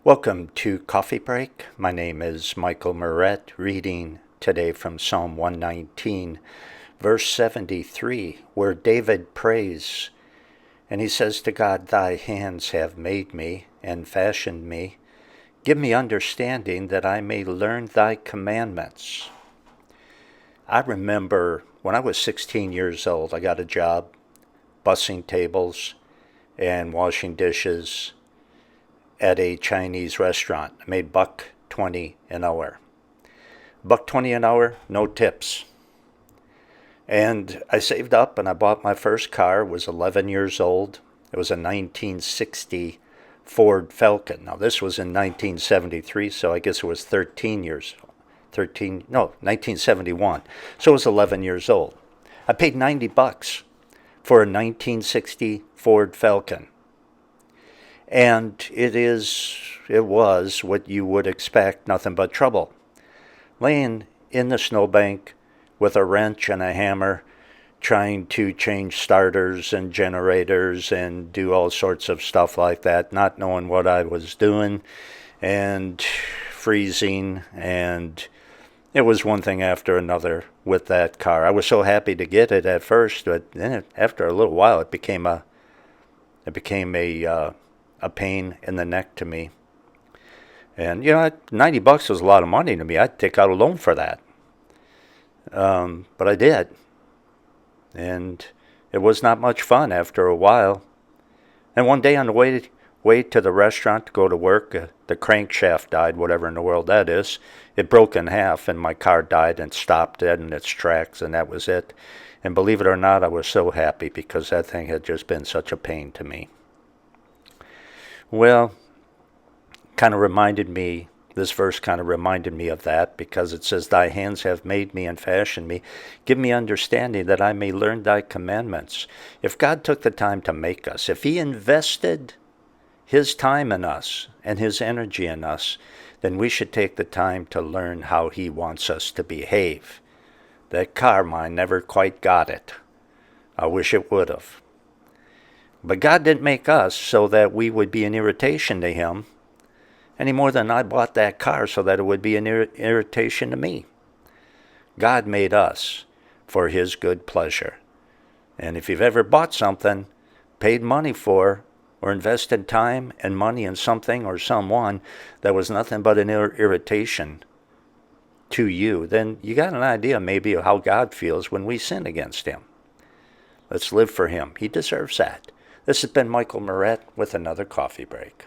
Welcome to Coffee Break. My name is Michael Moret, reading today from Psalm 119, verse 73, where David prays, and he says to God, "Thy hands have made me and fashioned me. Give me understanding that I may learn thy commandments." I remember when I was 16 years old, I got a job bussing tables and washing dishes at a Chinese restaurant. I made $1.20 an hour. $1.20 an hour, no tips. And I saved up and I bought my first car. It was 11 years old. It was a 1960 Ford Falcon. Now this was in 1973, so I guess it was 1971. So it was 11 years old. I paid $90 for a 1960 Ford Falcon. And it was what you would expect, nothing but trouble. Laying in the snowbank with a wrench and a hammer, trying to change starters and generators and do all sorts of stuff like that, not knowing what I was doing, and freezing, and it was one thing after another with that car. I was so happy to get it at first, but then after a little while it became a pain in the neck to me. And, $90 was a lot of money to me. I'd take out a loan for that. But I did. And it was not much fun after a while. And one day on the way to the restaurant to go to work, the crankshaft died, whatever in the world that is. It broke in half, and my car died and stopped dead in its tracks, and that was it. And believe it or not, I was so happy because that thing had just been such a pain to me. Well, this verse kind of reminded me of that, because it says, "Thy hands have made me and fashioned me. Give me understanding that I may learn thy commandments." If God took the time to make us, if he invested his time in us and his energy in us, then we should take the time to learn how he wants us to behave. That car mine never quite got it. I wish it would have. But God didn't make us so that we would be an irritation to him, any more than I bought that car so that it would be an irritation to me. God made us for his good pleasure. And if you've ever bought something, paid money for, or invested time and money in something or someone that was nothing but an irritation to you, then you got an idea maybe of how God feels when we sin against him. Let's live for him. He deserves that. This has been Michael Moret with another Coffee Break.